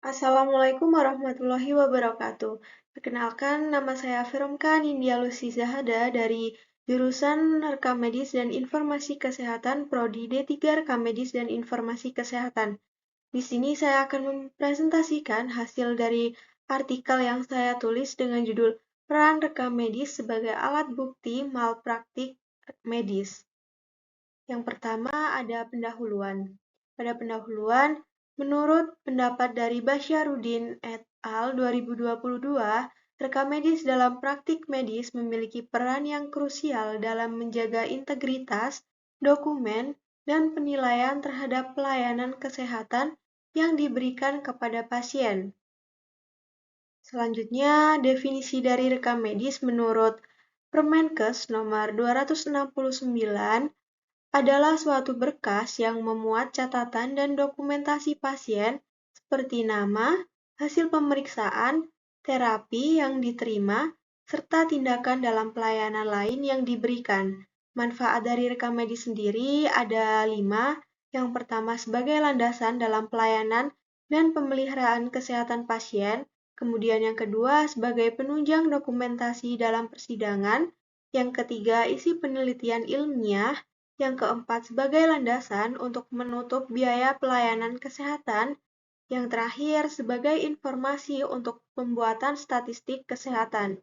Assalamualaikum warahmatullahi wabarakatuh. Perkenalkan, nama saya Feromka Nindya Lucy Zahada dari jurusan Rekam Medis dan Informasi Kesehatan Prodi D3 Rekam Medis dan Informasi Kesehatan. Di sini saya akan mempresentasikan hasil dari artikel yang saya tulis dengan judul Peran Rekam Medis sebagai Alat Bukti Malpraktik Medis. Yang pertama ada pendahuluan. Pada pendahuluan, menurut pendapat dari Basyarudin et al. 2022, rekam medis dalam praktik medis memiliki peran yang krusial dalam menjaga integritas, dokumen, dan penilaian terhadap pelayanan kesehatan yang diberikan kepada pasien. Selanjutnya, definisi dari rekam medis menurut Permenkes nomor 269 adalah suatu berkas yang memuat catatan dan dokumentasi pasien seperti nama, hasil pemeriksaan, terapi yang diterima, serta tindakan dalam pelayanan lain yang diberikan. Manfaat dari rekam medis sendiri ada 5. Yang pertama sebagai landasan dalam pelayanan dan pemeliharaan kesehatan pasien, kemudian yang kedua sebagai penunjang dokumentasi dalam persidangan, yang ketiga isi penelitian ilmiah, yang keempat, sebagai landasan untuk menutup biaya pelayanan kesehatan. Yang terakhir, sebagai informasi untuk pembuatan statistik kesehatan.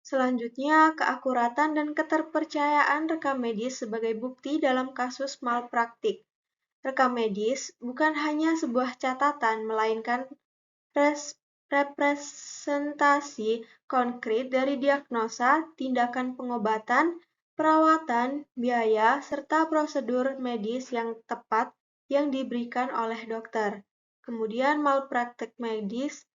Selanjutnya, keakuratan dan keterpercayaan rekam medis sebagai bukti dalam kasus malpraktik. Rekam medis bukan hanya sebuah catatan, melainkan representasi konkret dari diagnosa, tindakan pengobatan, perawatan, biaya, serta prosedur medis yang tepat yang diberikan oleh dokter. Kemudian malpraktik medis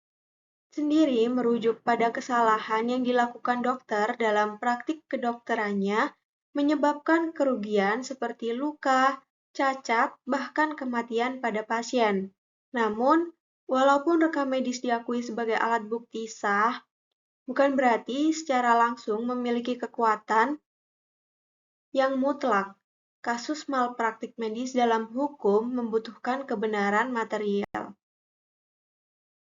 sendiri merujuk pada kesalahan yang dilakukan dokter dalam praktik kedokterannya, menyebabkan kerugian seperti luka, cacat, bahkan kematian pada pasien. Namun, walaupun rekam medis diakui sebagai alat bukti sah, bukan berarti secara langsung memiliki kekuatan yang mutlak. Kasus malpraktik medis dalam hukum membutuhkan kebenaran material.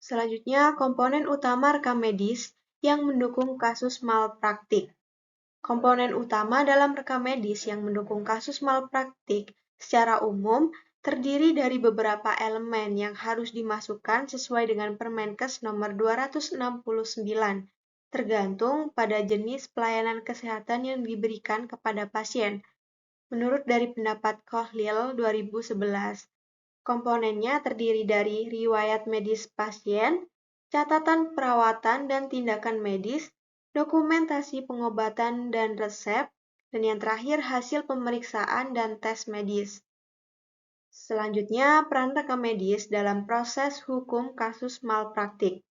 Selanjutnya, komponen utama rekam medis yang mendukung kasus malpraktik. Komponen utama dalam rekam medis yang mendukung kasus malpraktik secara umum terdiri dari beberapa elemen yang harus dimasukkan sesuai dengan Permenkes nomor 269, tergantung pada jenis pelayanan kesehatan yang diberikan kepada pasien. Menurut dari pendapat Kohlil 2011, komponennya terdiri dari riwayat medis pasien, catatan perawatan dan tindakan medis, dokumentasi pengobatan dan resep, dan yang terakhir hasil pemeriksaan dan tes medis. Selanjutnya, peran rekam medis dalam proses hukum kasus malpraktik.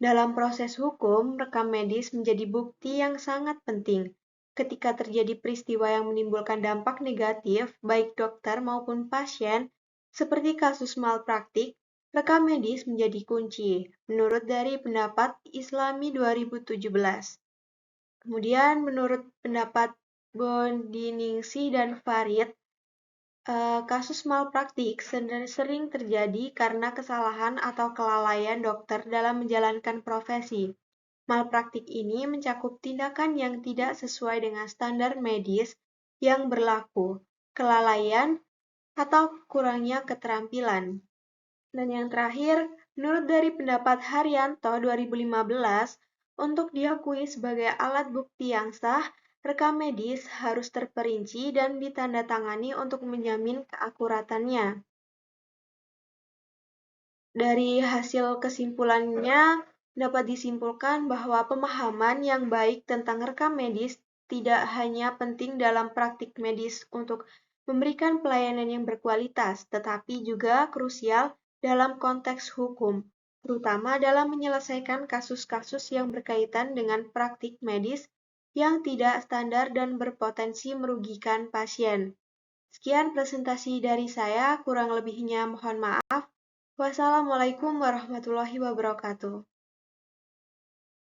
Dalam proses hukum, rekam medis menjadi bukti yang sangat penting. Ketika terjadi peristiwa yang menimbulkan dampak negatif, baik dokter maupun pasien, seperti kasus malpraktik, rekam medis menjadi kunci, menurut dari pendapat Islami 2017. Kemudian, menurut pendapat Bondiningsi dan Farid, kasus malpraktik sering terjadi karena kesalahan atau kelalaian dokter dalam menjalankan profesi. Malpraktik ini mencakup tindakan yang tidak sesuai dengan standar medis yang berlaku, kelalaian, atau kurangnya keterampilan. Dan yang terakhir, menurut dari pendapat Haryanto 2015, untuk diakui sebagai alat bukti yang sah, rekam medis harus terperinci dan ditandatangani untuk menjamin keakuratannya. Dari hasil kesimpulannya, dapat disimpulkan bahwa pemahaman yang baik tentang rekam medis tidak hanya penting dalam praktik medis untuk memberikan pelayanan yang berkualitas, tetapi juga krusial dalam konteks hukum, terutama dalam menyelesaikan kasus-kasus yang berkaitan dengan praktik medis yang tidak standar dan berpotensi merugikan pasien. Sekian presentasi dari saya, kurang lebihnya mohon maaf. Wassalamualaikum warahmatullahi wabarakatuh.